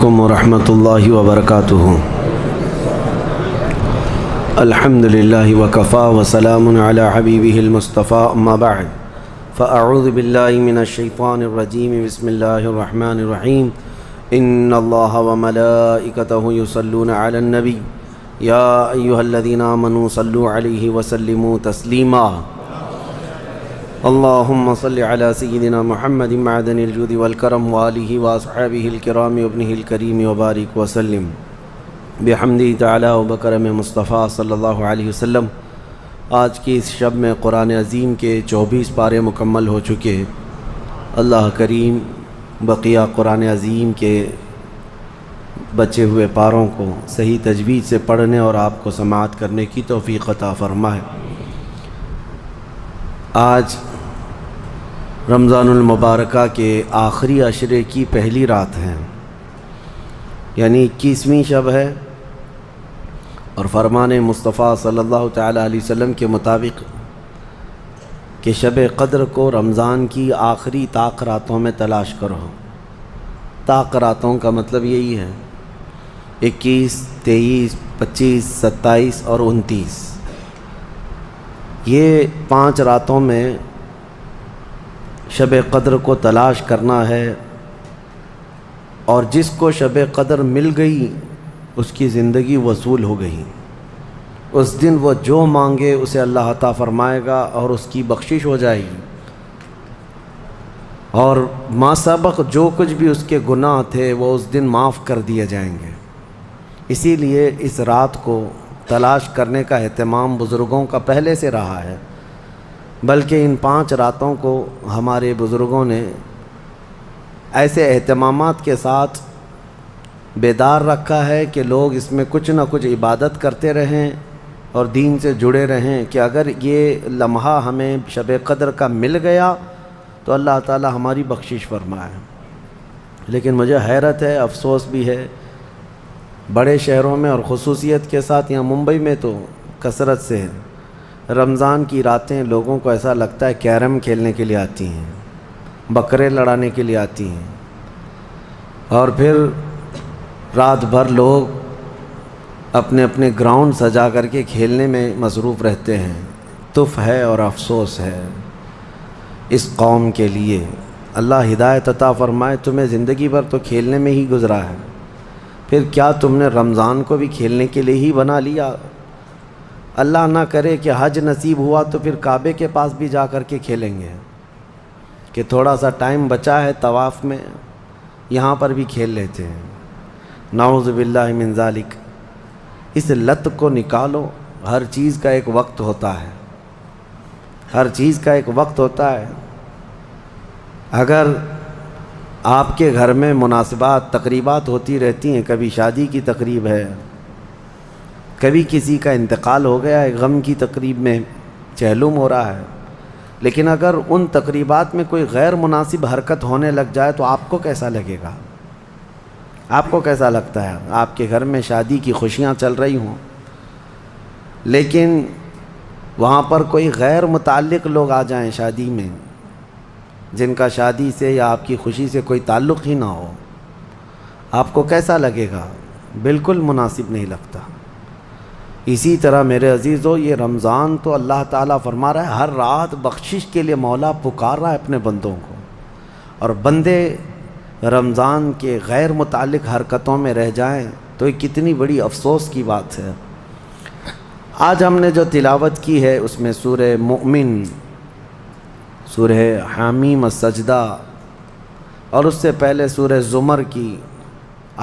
علیکم ورحمۃ اللہ وبرکاتہ۔ الحمد للہ وکفا وسلام علی حبیبہ المصطفیٰ، اما بعد فاعوذ باللہ من الشیطان الرجیم، بسم اللہ الرحمن الرحیم۔ ان اللہ وملائکتہ یصلون علی النبی یا ایہا الذین آمنوا صلوا علیہ وسلموا تسلیما۔ اللہم صل علی سیدنا محمد معدن الجود والکرم وآلہ واصحابہ الکرام وابنہ الکریم وبارک وسلم بحمدہ تعالی وبکرم مصطفیٰ صلی اللہ علیہ وسلم۔ آج کی اس شب میں قرآن عظیم کے 24 پارے مکمل ہو چکے۔ اللہ کریم بقیہ قرآن عظیم کے بچے ہوئے پاروں کو صحیح تجوید سے پڑھنے اور آپ کو سماعت کرنے کی توفیق عطا فرمائے۔ آج رمضان المبارکہ کے آخری عشرے کی پہلی رات ہے، یعنی 21ویں شب ہے، اور فرمان مصطفیٰ صلی اللہ تعالی علیہ وسلم کے مطابق کہ شب قدر کو رمضان کی آخری طاق راتوں میں تلاش کرو۔ طاق راتوں کا مطلب یہی ہے 21، 23، 25، 27 اور 29۔ یہ 5 راتوں میں شب قدر کو تلاش کرنا ہے، اور جس کو شب قدر مل گئی اس کی زندگی وصول ہو گئی۔ اس دن وہ جو مانگے اسے اللہ عطا فرمائے گا اور اس کی بخشش ہو جائے گی، اور ما سبق جو کچھ بھی اس کے گناہ تھے وہ اس دن معاف کر دیے جائیں گے۔ اسی لیے اس رات کو تلاش کرنے کا اہتمام بزرگوں کا پہلے سے رہا ہے، بلکہ ان 5 راتوں کو ہمارے بزرگوں نے ایسے اہتمامات کے ساتھ بیدار رکھا ہے کہ لوگ اس میں کچھ نہ کچھ عبادت کرتے رہیں اور دین سے جڑے رہیں، کہ اگر یہ لمحہ ہمیں شب قدر کا مل گیا تو اللہ تعالی ہماری بخشش فرمائے۔ لیکن مجھے حیرت ہے، افسوس بھی ہے، بڑے شہروں میں اور خصوصیت کے ساتھ یہاں ممبئی میں تو کثرت سے ہے، رمضان کی راتیں لوگوں کو ایسا لگتا ہے کیرم کھیلنے کے لیے آتی ہیں، بکرے لڑانے کے لیے آتی ہیں، اور پھر رات بھر لوگ اپنے اپنے گراؤنڈ سجا کر کے کھیلنے میں مصروف رہتے ہیں۔ تف ہے اور افسوس ہے اس قوم کے لیے۔ اللہ ہدایت عطا فرمائے۔ تمہیں زندگی بھر تو کھیلنے میں ہی گزرا ہے، پھر کیا تم نے رمضان کو بھی کھیلنے کے لیے ہی بنا لیا؟ اللہ نہ کرے کہ حج نصیب ہوا تو پھر کعبے کے پاس بھی جا کر کے کھیلیں گے کہ تھوڑا سا ٹائم بچا ہے طواف میں، یہاں پر بھی کھیل لیتے ہیں۔ نعوذ باللہ من ذالک۔ اس لت کو نکالو۔ ہر چیز کا ایک وقت ہوتا ہے، ہر چیز کا ایک وقت ہوتا ہے۔ اگر آپ کے گھر میں مناسبات تقریبات ہوتی رہتی ہیں، کبھی شادی کی تقریب ہے، کبھی کسی کا انتقال ہو گیا ہے، غم کی تقریب میں چہلم ہو رہا ہے، لیکن اگر ان تقریبات میں کوئی غیر مناسب حرکت ہونے لگ جائے تو آپ کو کیسا لگے گا؟ آپ کو کیسا لگتا ہے؟ آپ کے گھر میں شادی کی خوشیاں چل رہی ہوں، لیکن وہاں پر کوئی غیر متعلق لوگ آ جائیں شادی میں، جن کا شادی سے یا آپ کی خوشی سے کوئی تعلق ہی نہ ہو، آپ کو کیسا لگے گا؟ بالکل مناسب نہیں لگتا۔ اسی طرح میرے عزیزو، یہ رمضان تو اللہ تعالیٰ فرما رہا ہے ہر رات بخشش کے لیے مولا پکار رہا ہے اپنے بندوں کو، اور بندے رمضان کے غیر متعلق حرکتوں میں رہ جائیں تو یہ کتنی بڑی افسوس کی بات ہے۔ آج ہم نے جو تلاوت کی ہے اس میں سورہ مؤمن، سورہ حامیم السجدہ، اور اس سے پہلے سورہ زمر کی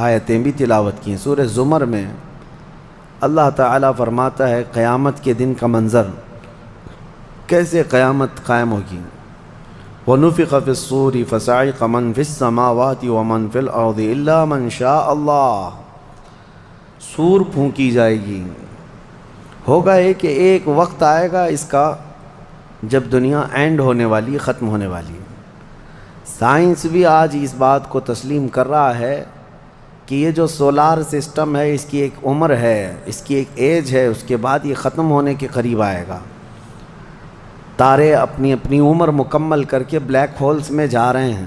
آیتیں بھی تلاوت کی ہیں۔ سورہ زمر میں اللہ تعالیٰ فرماتا ہے قیامت کے دن کا منظر، کیسے قیامت قائم ہوگی۔ وَنُفِخَ فِي الصُّورِ فَصَعِقَ مَنْ فِي السَّمَاوَاتِ وَمَنْ فِي الْأَرْضِ إِلَّا مَنْ شَاءَ اللَّهُ۔ سور پھونکی جائے گی۔ ہوگا کہ ایک وقت آئے گا اس کا جب دنیا اینڈ ہونے والی، ختم ہونے والی۔ سائنس بھی آج اس بات کو تسلیم کر رہا ہے کہ یہ جو سولار سسٹم ہے اس کی ایک عمر ہے، اس کی ایک ایج ہے، اس کے بعد یہ ختم ہونے کے قریب آئے گا۔ تارے اپنی اپنی عمر مکمل کر کے بلیک ہولز میں جا رہے ہیں،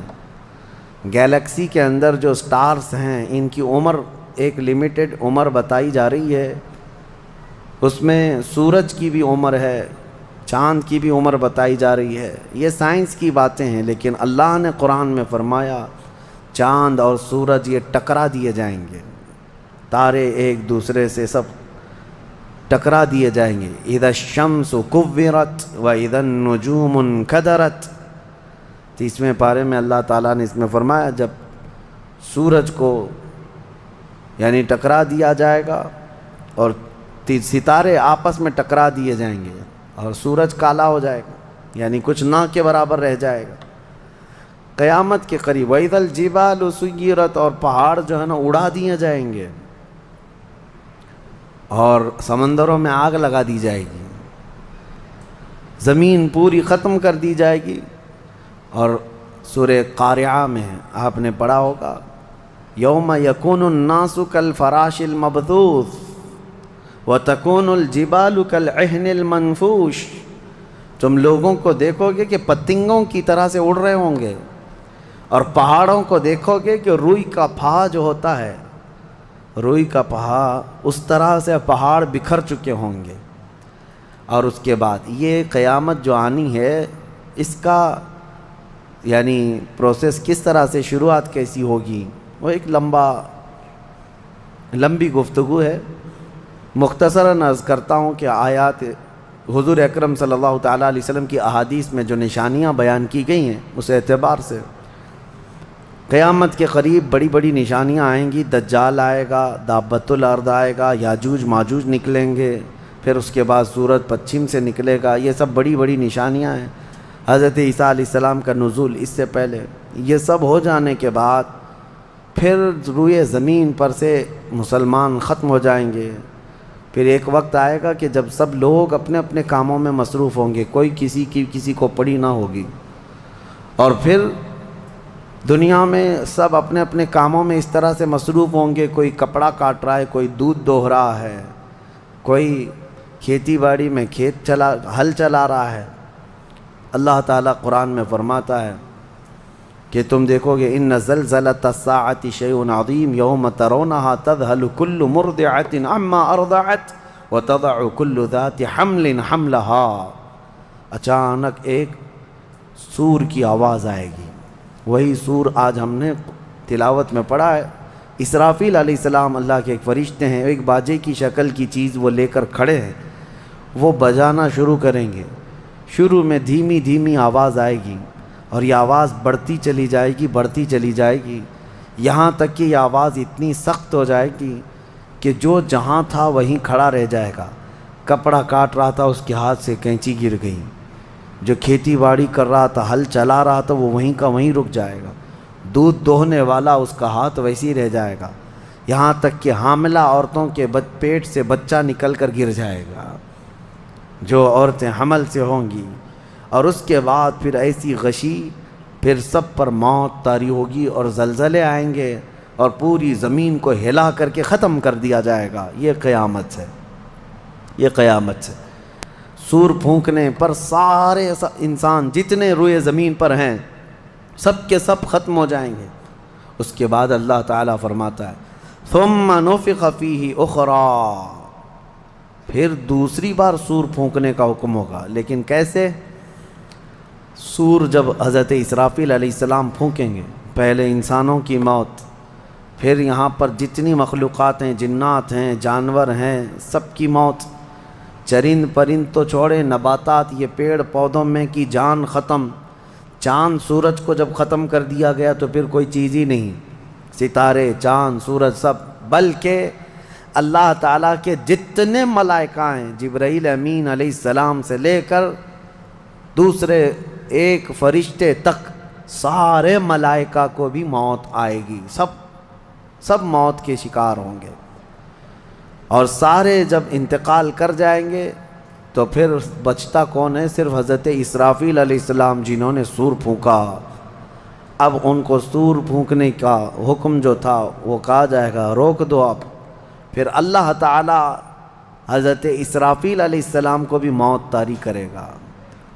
گیلیکسی کے اندر جو سٹارز ہیں ان کی عمر ایک لمیٹڈ عمر بتائی جا رہی ہے، اس میں سورج کی بھی عمر ہے، چاند کی بھی عمر بتائی جا رہی ہے۔ یہ سائنس کی باتیں ہیں، لیکن اللہ نے قرآن میں فرمایا چاند اور سورج یہ ٹکرا دیے جائیں گے، تارے ایک دوسرے سے سب ٹکرا دیے جائیں گے۔ اذا الشمس کورت واذا النجوم انکدرت، 30ویں پارے میں اللہ تعالیٰ نے اس میں فرمایا جب سورج کو یعنی ٹکرا دیا جائے گا اور ستارے آپس میں ٹکرا دیے جائیں گے اور سورج کالا ہو جائے گا، یعنی کچھ نہ کے برابر رہ جائے گا قیامت کے قریب۔ وَإِذَا الْجِبَالُ سُيِّرَتْ، اور پہاڑ جو ہے نا اڑا دیے جائیں گے اور سمندروں میں آگ لگا دی جائے گی، زمین پوری ختم کر دی جائے گی۔ اور سورہ قارعہ میں آپ نے پڑھا ہوگا یوم یکون الناس کالفراش المبثوث وتکون الجبال کالعہن المنفوش، تم لوگوں کو دیکھو گے کہ پتنگوں کی طرح سے اڑ رہے ہوں گے، اور پہاڑوں کو دیکھو گے کہ روئی کا پھا جو ہوتا ہے، روئی کا پہا اس طرح سے پہاڑ بکھر چکے ہوں گے۔ اور اس کے بعد یہ قیامت جو آنی ہے اس کا یعنی پروسیس کس طرح سے، شروعات کیسی ہوگی، وہ ایک لمبی گفتگو ہے۔ مختصراً عرض کرتا ہوں کہ آیات حضور اکرم صلی اللہ تعالیٰ علیہ وسلم کی احادیث میں جو نشانیاں بیان کی گئی ہیں اس اعتبار سے قیامت کے قریب بڑی بڑی نشانیاں آئیں گی۔ دجال آئے گا، دابۃ الارض آئے گا، یاجوج ماجوج نکلیں گے، پھر اس کے بعد سورج پچھم سے نکلے گا۔ یہ سب بڑی بڑی نشانیاں ہیں۔ حضرت عیسیٰ علیہ السلام کا نزول اس سے پہلے، یہ سب ہو جانے کے بعد پھر روئے زمین پر سے مسلمان ختم ہو جائیں گے۔ پھر ایک وقت آئے گا کہ جب سب لوگ اپنے اپنے کاموں میں مصروف ہوں گے، کوئی کسی کو پڑی نہ ہوگی، اور پھر دنیا میں سب اپنے اپنے کاموں میں اس طرح سے مصروف ہوں گے، کوئی کپڑا کاٹ رہا ہے، کوئی دودھ دوہ رہا ہے، کوئی کھیتی باڑی میں ہل چلا رہا ہے۔ اللہ تعالیٰ قرآن میں فرماتا ہے کہ تم دیکھو گے ان زلزلۃ الساعۃ شیء عظیم یوم ترونها تذهل كل مرضعۃ عما ارضعت وتضع كل ذات حمل حملها، اچانک ایک سور کی آواز آئے گی، وہی سور آج ہم نے تلاوت میں پڑھا ہے۔ اسرافیل علیہ السلام اللہ کے ایک فرشتے ہیں، ایک باجے کی شکل کی چیز وہ لے کر کھڑے ہیں، وہ بجانا شروع کریں گے۔ شروع میں دھیمی دھیمی آواز آئے گی اور یہ آواز بڑھتی چلی جائے گی یہاں تک کہ یہ آواز اتنی سخت ہو جائے گی کہ جو جہاں تھا وہیں کھڑا رہ جائے گا۔ کپڑا کاٹ رہا تھا اس کے ہاتھ سے کینچی گر گئی، جو کھیتی باڑی کر رہا تھا، ہل چلا رہا تھا، وہ وہیں کا وہیں رک جائے گا۔ دودھ دوہنے والا اس کا ہاتھ ویسے ہی رہ جائے گا، یہاں تک کہ حاملہ عورتوں کے پیٹ سے بچہ نکل کر گر جائے گا، جو عورتیں حمل سے ہوں گی۔ اور اس کے بعد پھر ایسی غشی، پھر سب پر موت طاری ہوگی اور زلزلے آئیں گے اور پوری زمین کو ہلا کر کے ختم کر دیا جائے گا۔ یہ قیامت ہے، یہ قیامت ہے۔ سور پھونکنے پر سارے انسان جتنے روئے زمین پر ہیں سب کے سب ختم ہو جائیں گے۔ اس کے بعد اللہ تعالیٰ فرماتا ہے ثم نفخ فیہ اخری، پھر دوسری بار سور پھونکنے کا حکم ہوگا۔ لیکن کیسے؟ سور جب حضرت اسرافیل علیہ السلام پھونکیں گے، پہلے انسانوں کی موت، پھر یہاں پر جتنی مخلوقات ہیں، جنات ہیں، جانور ہیں، سب کی موت، چرند پرند تو چھوڑے، نباتات، یہ پیڑ پودوں میں کی جان ختم۔ چاند سورج کو جب ختم کر دیا گیا تو پھر کوئی چیز ہی نہیں، ستارے، چاند، سورج سب، بلکہ اللہ تعالیٰ کے جتنے ملائکہ ہیں، جبرائیل امین علیہ السلام سے لے کر دوسرے ایک فرشتے تک، سارے ملائکہ کو بھی موت آئے گی، سب موت کے شکار ہوں گے۔ اور سارے جب انتقال کر جائیں گے تو پھر بچتا کون ہے؟ صرف حضرت اسرافیل علیہ السلام، جنہوں نے سور پھونکا۔ اب ان کو سور پھونکنے کا حکم جو تھا وہ کہا جائے گا روک دو اب۔ پھر اللہ تعالی حضرت اسرافیل علیہ السلام کو بھی موت طاری کرے گا،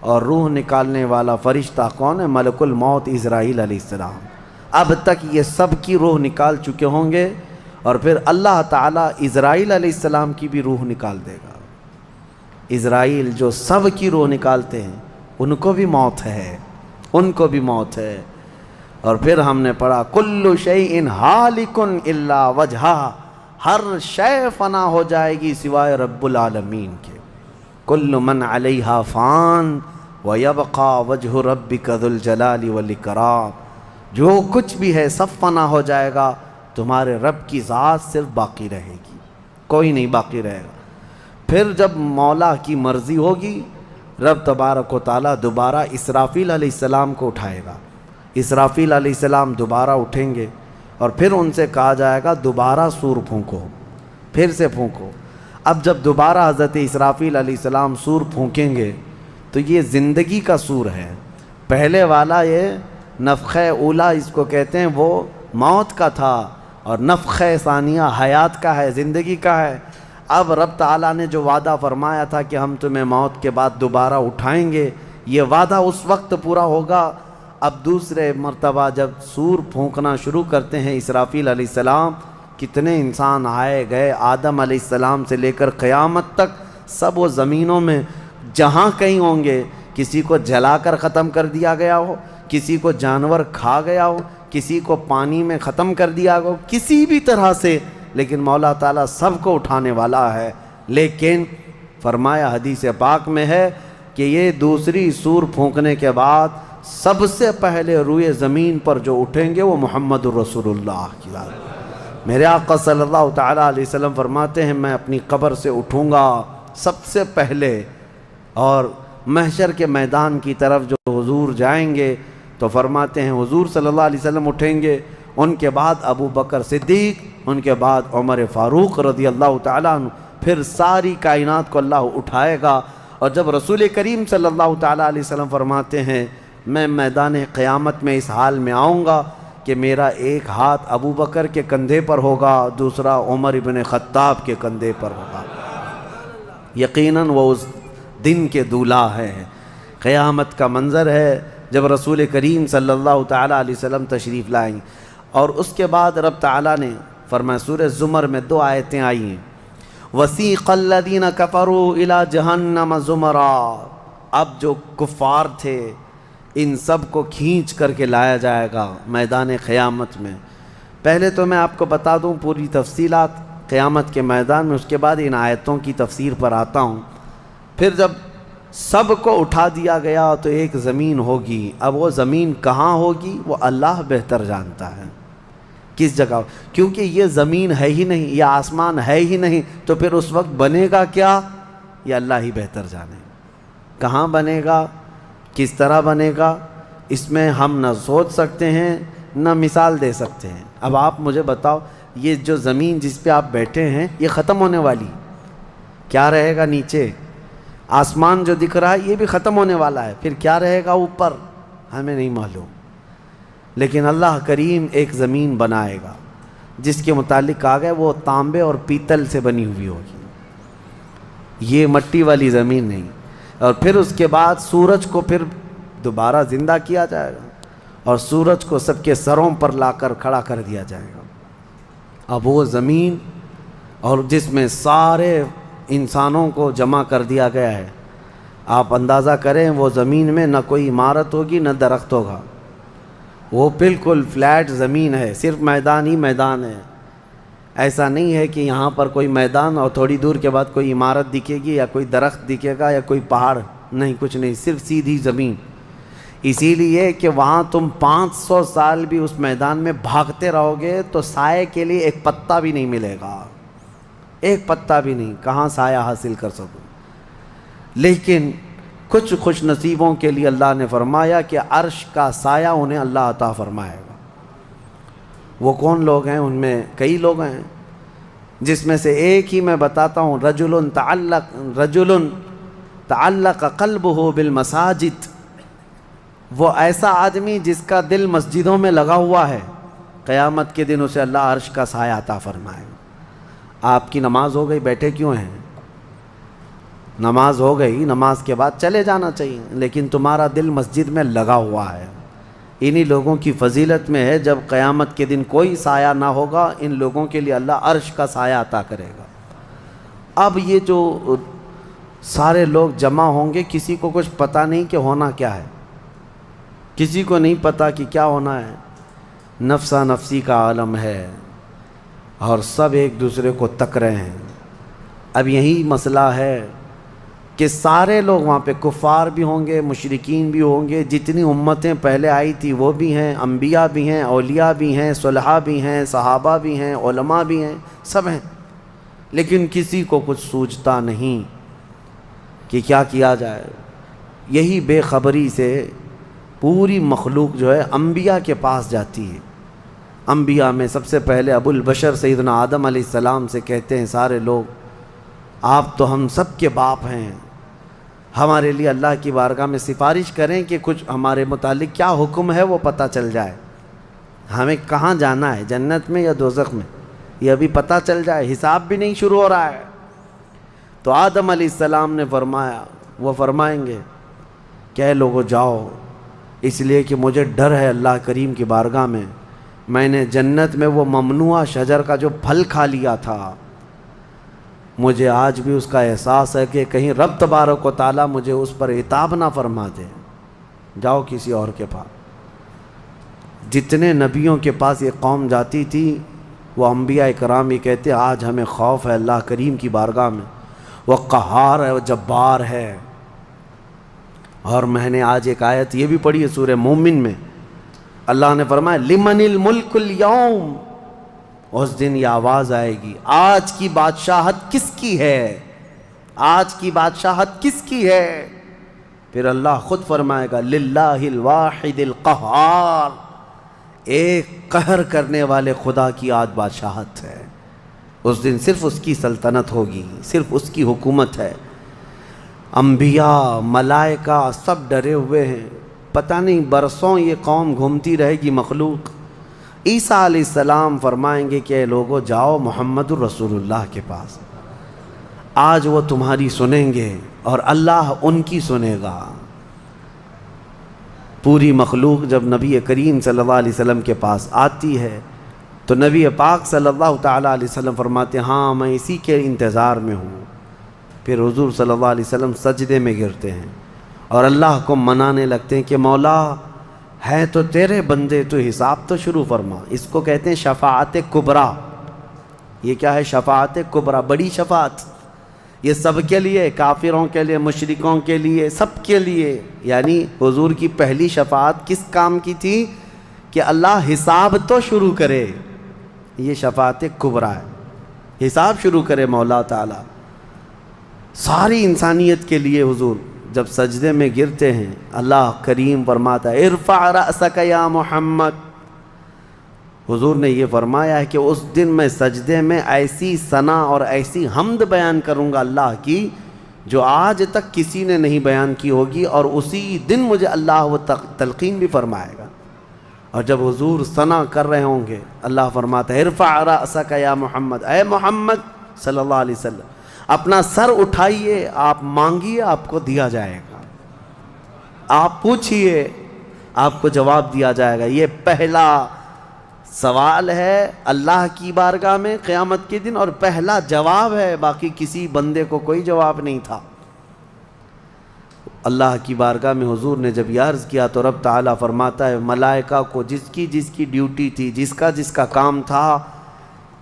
اور روح نکالنے والا فرشتہ کون ہے؟ ملک الموت اسرائیل علیہ السلام۔ اب تک یہ سب کی روح نکال چکے ہوں گے، اور پھر اللہ تعالیٰ اسرائیل علیہ السلام کی بھی روح نکال دے گا۔ اسرائیل جو سب کی روح نکالتے ہیں ان کو بھی موت ہے، ان کو بھی موت ہے۔ اور پھر ہم نے پڑھا کل شیء ہالک الا وجہہ، ہر شے فنا ہو جائے گی سوائے رب العالمین کے۔ کل من علیہا فان ویبقى وجہ ربک ذو الجلال والاکرام، جو کچھ بھی ہے سب فنا ہو جائے گا، تمہارے رب کی ذات صرف باقی رہے گی، کوئی نہیں باقی رہے گا۔ پھر جب مولا کی مرضی ہوگی، رب تبارک و تعالیٰ دوبارہ اسرافیل علیہ السلام کو اٹھائے گا۔ اسرافیل علیہ السلام دوبارہ اٹھیں گے، اور پھر ان سے کہا جائے گا دوبارہ سور پھونکو، پھر سے پھونکو۔ اب جب دوبارہ حضرت اسرافیل علیہ السلام سور پھونکیں گے تو یہ زندگی کا سور ہے۔ پہلے والا یہ نفخہ اولا اس کو کہتے ہیں، وہ موت کا تھا، اور نفخہ ثانیہ حیات کا ہے، زندگی کا ہے۔ اب رب تعالیٰ نے جو وعدہ فرمایا تھا کہ ہم تمہیں موت کے بعد دوبارہ اٹھائیں گے، یہ وعدہ اس وقت پورا ہوگا۔ اب دوسرے مرتبہ جب سور پھونکنا شروع کرتے ہیں اسرافیل علیہ السلام، کتنے انسان آئے گئے، آدم علیہ السلام سے لے کر قیامت تک، سب وہ زمینوں میں جہاں کہیں ہوں گے، کسی کو جلا کر ختم کر دیا گیا ہو، کسی کو جانور کھا گیا ہو، کسی کو پانی میں ختم کر دیا ہو، کسی بھی طرح سے، لیکن مولا تعالیٰ سب کو اٹھانے والا ہے۔ لیکن فرمایا حدیث پاک میں ہے کہ یہ دوسری سور پھونکنے کے بعد سب سے پہلے روئے زمین پر جو اٹھیں گے وہ محمد الرسول اللہ کی ذات۔ میرے آقا صلی اللہ تعالیٰ علیہ وسلم فرماتے ہیں میں اپنی قبر سے اٹھوں گا سب سے پہلے، اور محشر کے میدان کی طرف جو حضور جائیں گے تو فرماتے ہیں حضور صلی اللہ علیہ وسلم اٹھیں گے، ان کے بعد ابو بکر صدیق، ان کے بعد عمر فاروق رضی اللہ تعالیٰ عنہ، پھر ساری کائنات کو اللہ اٹھائے گا۔ اور جب رسول کریم صلی اللہ تعالیٰ علیہ وسلم فرماتے ہیں میں میدان قیامت میں اس حال میں آؤں گا کہ میرا ایک ہاتھ ابو بکر کے کندھے پر ہوگا، دوسرا عمر ابن خطاب کے کندھے پر ہوگا۔ یقیناً وہ اس دن کے دولہا ہے، قیامت کا منظر ہے جب رسول کریم صلی اللہ تعالیٰ علیہ وسلم تشریف لائیں گے۔ اور اس کے بعد رب تعالیٰ نے فرمایا، سورہ زمر میں 2 آیتیں آئی ہیں، وَسِيقَ الَّذِينَ كَفَرُوا إِلَى جَهَنَّمَ زُمَرًا، اب جو کفار تھے ان سب کو کھینچ کر کے لایا جائے گا میدان قیامت میں۔ پہلے تو میں آپ کو بتا دوں پوری تفصیلات قیامت کے میدان میں، اس کے بعد ان آیتوں کی تفسیر پر آتا ہوں۔ پھر جب سب کو اٹھا دیا گیا تو ایک زمین ہوگی، اب وہ زمین کہاں ہوگی وہ اللہ بہتر جانتا ہے کس جگہ، کیونکہ یہ زمین ہے ہی نہیں، یہ آسمان ہے ہی نہیں، تو پھر اس وقت بنے گا کیا یہ اللہ ہی بہتر جانے۔ کہاں بنے گا، کس طرح بنے گا، اس میں ہم نہ سوچ سکتے ہیں نہ مثال دے سکتے ہیں۔ اب آپ مجھے بتاؤ، یہ جو زمین جس پہ آپ بیٹھے ہیں یہ ختم ہونے والی، کیا رہے گا نیچے؟ آسمان جو دکھ رہا ہے یہ بھی ختم ہونے والا ہے، پھر کیا رہے گا اوپر ہمیں نہیں معلوم۔ لیکن اللہ کریم ایک زمین بنائے گا جس کے متعلق کہا گیا وہ تانبے اور پیتل سے بنی ہوئی ہوگی، یہ مٹی والی زمین نہیں۔ اور پھر اس کے بعد سورج کو پھر دوبارہ زندہ کیا جائے گا، اور سورج کو سب کے سروں پر لا کر کھڑا کر دیا جائے گا۔ اب وہ زمین اور جس میں سارے انسانوں کو جمع کر دیا گیا ہے، آپ اندازہ کریں وہ زمین میں نہ کوئی عمارت ہوگی نہ درخت ہوگا، وہ بالکل فلیٹ زمین ہے، صرف میدان ہی میدان ہے۔ ایسا نہیں ہے کہ یہاں پر کوئی میدان اور تھوڑی دور کے بعد کوئی عمارت دکھے گی یا کوئی درخت دکھے گا یا کوئی پہاڑ، نہیں، کچھ نہیں، صرف سیدھی زمین۔ اسی لیے کہ وہاں تم 500 سال بھی اس میدان میں بھاگتے رہو گے تو سائے کے لیے ایک پتا بھی نہیں ملے گا، ایک پتا بھی نہیں، کہاں سایہ حاصل کر سکو۔ لیکن کچھ خوش نصیبوں کے لیے اللہ نے فرمایا کہ عرش کا سایہ انہیں اللہ عطا فرمائے گا۔ وہ کون لوگ ہیں؟ ان میں کئی لوگ ہیں، جس میں سے ایک ہی میں بتاتا ہوں، رجل تعلق قلبہ بالمساجد، وہ ایسا آدمی جس کا دل مسجدوں میں لگا ہوا ہے، قیامت کے دن اسے اللہ عرش کا سایہ عطا فرمائے گا۔ آپ کی نماز ہو گئی، بیٹھے کیوں ہیں؟ نماز ہو گئی، نماز کے بعد چلے جانا چاہیے، لیکن تمہارا دل مسجد میں لگا ہوا ہے، انہی لوگوں کی فضیلت میں ہے جب قیامت کے دن کوئی سایہ نہ ہوگا، ان لوگوں کے لیے اللہ عرش کا سایہ عطا کرے گا۔ اب یہ جو سارے لوگ جمع ہوں گے، کسی کو کچھ پتہ نہیں کہ ہونا کیا ہے، کسی کو نہیں پتہ کہ کیا ہونا ہے، نفسا نفسی کا عالم ہے اور سب ایک دوسرے کو تک رہے ہیں۔ اب یہی مسئلہ ہے کہ سارے لوگ وہاں پہ کفار بھی ہوں گے، مشرکین بھی ہوں گے، جتنی امتیں پہلے آئی تھی وہ بھی ہیں، انبیاء بھی ہیں، اولیاء بھی ہیں، صلحاء بھی ہیں، صحابہ بھی ہیں، علماء بھی ہیں، سب ہیں، لیکن کسی کو کچھ سوچتا نہیں کہ کیا کیا جائے۔ یہی بے خبری سے پوری مخلوق جو ہے انبیاء کے پاس جاتی ہے۔ انبیاء میں سب سے پہلے ابو البشر سیدنا آدم علیہ السلام سے کہتے ہیں سارے لوگ، آپ تو ہم سب کے باپ ہیں، ہمارے لیے اللہ کی بارگاہ میں سفارش کریں کہ کچھ ہمارے متعلق کیا حکم ہے وہ پتہ چل جائے، ہمیں کہاں جانا ہے، جنت میں یا دوزخ میں، یہ ابھی پتہ چل جائے، حساب بھی نہیں شروع ہو رہا ہے۔ تو آدم علیہ السلام نے فرمایا، وہ فرمائیں گے کہ اے لوگو جاؤ، اس لیے کہ مجھے ڈر ہے اللہ کریم کی بارگاہ میں نے جنت میں وہ ممنوع شجر کا جو پھل کھا لیا تھا، مجھے آج بھی اس کا احساس ہے کہ کہیں رب تبارک و تعالیٰ مجھے اس پر عتاب نہ فرما دے، جاؤ کسی اور کے پاس۔ جتنے نبیوں کے پاس یہ قوم جاتی تھی وہ انبیاء کرام یہ کہتے آج ہمیں خوف ہے اللہ کریم کی بارگاہ میں، وہ قہار ہے، وہ جبار ہے۔ اور میں نے آج ایک آیت یہ بھی پڑھی ہے سورہ مومن میں، اللہ نے فرمایا لمن الملک اليوم، اس دن یہ آواز آئے گی آج کی بادشاہت کس کی ہے، آج کی بادشاہت کس کی ہے؟ پھر اللہ خود فرمائے گا للہ الواحد القہار، ایک قہر کرنے والے خدا کی آج بادشاہت ہے۔ اس دن صرف اس کی سلطنت ہوگی، صرف اس کی حکومت ہے۔ انبیاء، ملائکہ سب ڈرے ہوئے ہیں، پتہ نہیں برسوں یہ قوم گھومتی رہے گی مخلوق۔ عیسیٰ علیہ السلام فرمائیں گے کہ اے لوگو جاؤ محمد الرسول اللہ کے پاس، آج وہ تمہاری سنیں گے اور اللہ ان کی سنے گا۔ پوری مخلوق جب نبی کریم صلی اللہ علیہ وسلم کے پاس آتی ہے تو نبی پاک صلی اللہ تعالیٰ علیہ وسلم فرماتے ہیں ہاں میں اسی کے انتظار میں ہوں۔ پھر حضور صلی اللہ علیہ وسلم سجدے میں گرتے ہیں اور اللہ کو منانے لگتے ہیں کہ مولا ہے تو تیرے بندے، تو حساب تو شروع فرما۔ اس کو کہتے ہیں شفاعت کبریٰ۔ یہ کیا ہے شفاعت کبریٰ؟ بڑی شفاعت، یہ سب کے لیے، کافروں کے لیے، مشرکوں کے لیے، سب کے لیے۔ یعنی حضور کی پہلی شفاعت کس کام کی تھی؟ کہ اللہ حساب تو شروع کرے، یہ شفاعت کبریٰ ہے، حساب شروع کرے مولا تعالیٰ ساری انسانیت کے لیے۔ حضور جب سجدے میں گرتے ہیں اللہ کریم فرماتا ہے ارفع رأسک یا محمد۔ حضور نے یہ فرمایا ہے کہ اس دن میں سجدے میں ایسی ثنا اور ایسی حمد بیان کروں گا اللہ کی جو آج تک کسی نے نہیں بیان کی ہوگی، اور اسی دن مجھے اللہ وہ تلقین بھی فرمائے گا۔ اور جب حضور ثنا کر رہے ہوں گے اللہ فرماتا ہے ارفع رأسک یا محمد، اے محمد صلی اللہ علیہ وسلم اپنا سر اٹھائیے، آپ مانگیے آپ کو دیا جائے گا، آپ پوچھئے آپ کو جواب دیا جائے گا۔ یہ پہلا سوال ہے اللہ کی بارگاہ میں قیامت کے دن، اور پہلا جواب ہے، باقی کسی بندے کو کوئی جواب نہیں تھا۔ اللہ کی بارگاہ میں حضور نے جب یہ عرض کیا تو رب تعالیٰ فرماتا ہے ملائکہ کو جس کی ڈیوٹی تھی، جس کا کام تھا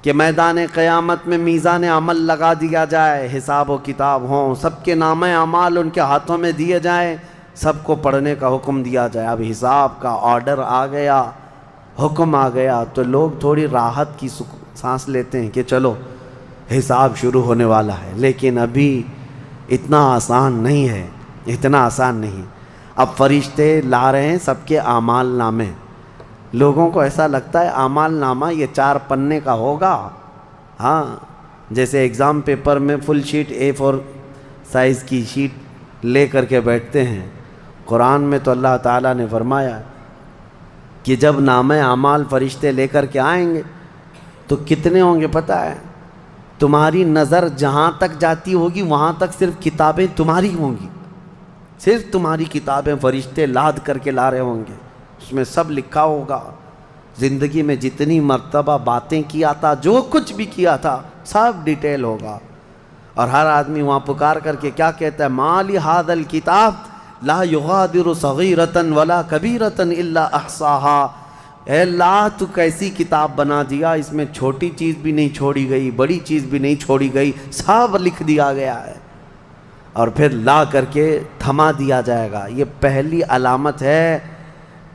کہ میدان قیامت میں میزان عمل لگا دیا جائے، حساب و کتاب ہوں، سب کے نام اعمال ان کے ہاتھوں میں دیے جائیں، سب کو پڑھنے کا حکم دیا جائے۔ اب حساب کا آرڈر آ گیا، حکم آ گیا، تو لوگ تھوڑی راحت کی سانس لیتے ہیں کہ چلو حساب شروع ہونے والا ہے، لیکن ابھی اتنا آسان نہیں ہے، اتنا آسان نہیں۔ اب فرشتے لا رہے ہیں سب کے اعمال نامے، لوگوں کو ایسا لگتا ہے اعمال نامہ یہ 4 پنے کا ہوگا، ہاں جیسے ایگزام پیپر میں فل شیٹ A4 سائز کی شیٹ لے کر کے بیٹھتے ہیں۔ قرآن میں تو اللہ تعالیٰ نے فرمایا کہ جب نامہ اعمال فرشتے لے کر کے آئیں گے تو کتنے ہوں گے پتہ ہے؟ تمہاری نظر جہاں تک جاتی ہوگی وہاں تک صرف کتابیں تمہاری ہوں گی، صرف تمہاری کتابیں فرشتے لاد کر کے لا رہے ہوں گے۔ اس میں سب لکھا ہوگا، زندگی میں جتنی مرتبہ باتیں کیا تھا، جو کچھ بھی کیا تھا، سب ڈیٹیل ہوگا۔ اور ہر آدمی وہاں پکار کر کے کیا کہتا ہے؟ ما لہذا الکتاب لا یغادر صغیرۃ ولا کبیرۃ الا احصاها۔ اے اللہ تو کیسی کتاب بنا دیا، اس میں چھوٹی چیز بھی نہیں چھوڑی گئی، بڑی چیز بھی نہیں چھوڑی گئی، سب لکھ دیا گیا ہے۔ اور پھر لا کر کے تھما دیا جائے گا۔ یہ پہلی علامت ہے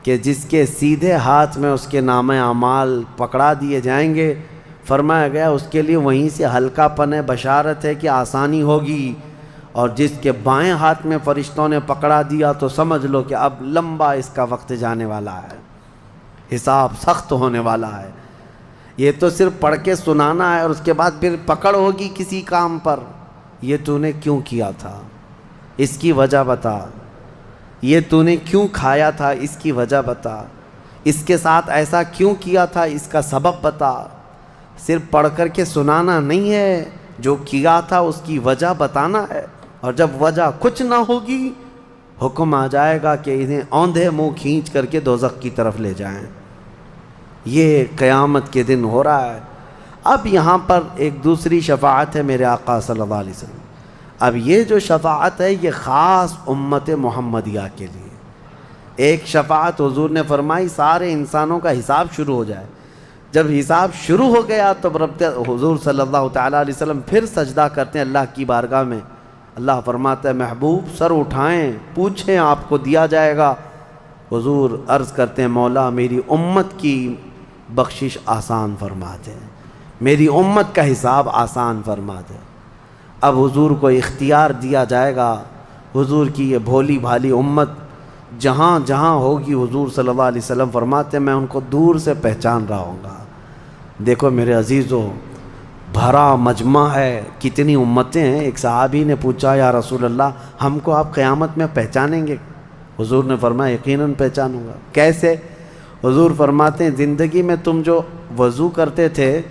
کہ جس کے سیدھے ہاتھ میں اس کے نامہ اعمال پکڑا دیے جائیں گے، فرمایا گیا اس کے لیے وہیں سے ہلکا پن ہے، بشارت ہے کہ آسانی ہوگی۔ اور جس کے بائیں ہاتھ میں فرشتوں نے پکڑا دیا تو سمجھ لو کہ اب لمبا اس کا وقت جانے والا ہے، حساب سخت ہونے والا ہے۔ یہ تو صرف پڑھ کے سنانا ہے، اور اس کے بعد پھر پکڑ ہوگی کسی کام پر۔ یہ تو نے کیوں کیا تھا، اس کی وجہ بتا۔ یہ تو نے کیوں کھایا تھا، اس کی وجہ بتا۔ اس کے ساتھ ایسا کیوں کیا تھا، اس کا سبب بتا۔ صرف پڑھ کر کے سنانا نہیں ہے، جو کیا تھا اس کی وجہ بتانا ہے۔ اور جب وجہ کچھ نہ ہوگی، حکم آ جائے گا کہ انہیں اوندھے منہ کھینچ کر کے دوزخ کی طرف لے جائیں۔ یہ قیامت کے دن ہو رہا ہے۔ اب یہاں پر ایک دوسری شفاعت ہے میرے آقا صلی اللہ علیہ وسلم۔ اب یہ جو شفاعت ہے یہ خاص امت محمدیہ کے لیے۔ ایک شفاعت حضور نے فرمائی سارے انسانوں کا حساب شروع ہو جائے۔ جب حساب شروع ہو گیا تو رب حضور صلی اللہ تعالیٰ علیہ وسلم پھر سجدہ کرتے ہیں اللہ کی بارگاہ میں۔ اللہ فرماتا ہے محبوب سر اٹھائیں، پوچھیں، آپ کو دیا جائے گا۔ حضور عرض کرتے ہیں مولا میری امت کی بخشش آسان فرما دے، میری امت کا حساب آسان فرما دے۔ اب حضور کو اختیار دیا جائے گا، حضور کی یہ بھولی بھالی امت جہاں جہاں ہوگی، حضور صلی اللہ علیہ وسلم فرماتے ہیں میں ان کو دور سے پہچان رہا ہوں گا۔ دیکھو میرے عزیزو، بھرا مجمع ہے، کتنی امتیں ہیں۔ ایک صحابی نے پوچھا یا رسول اللہ ہم کو آپ قیامت میں پہچانیں گے؟ حضور نے فرمایا یقیناً پہچانوں گا۔ کیسے؟ حضور فرماتے ہیں زندگی میں تم جو وضو کرتے تھے،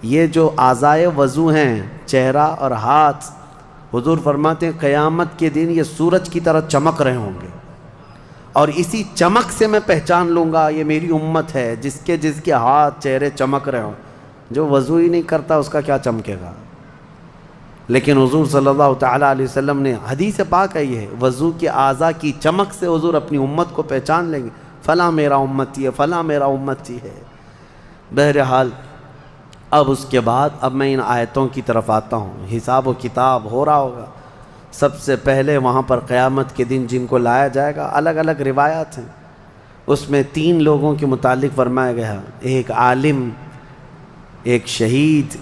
یہ جو اعضائے وضو ہیں، چہرہ اور ہاتھ، حضور فرماتے ہیں قیامت کے دن یہ سورج کی طرح چمک رہے ہوں گے، اور اسی چمک سے میں پہچان لوں گا یہ میری امت ہے، جس کے ہاتھ چہرے چمک رہے ہوں۔ جو وضو ہی نہیں کرتا اس کا کیا چمکے گا؟ لیکن حضور صلی اللہ تعالیٰ علیہ وسلم نے حدیث پاک ہے یہ، وضو کے اعضاء کی چمک سے حضور اپنی امت کو پہچان لیں گے، فلاں میرا امتی ہے، فلاں میرا امتی ہے۔ بہرحال اب اس کے بعد اب میں ان آیتوں کی طرف آتا ہوں۔ حساب و کتاب ہو رہا ہوگا۔ سب سے پہلے وہاں پر قیامت کے دن جن کو لایا جائے گا، الگ الگ روایات ہیں، اس میں 3 لوگوں کے متعلق فرمایا گیا، ایک عالم، ایک شہید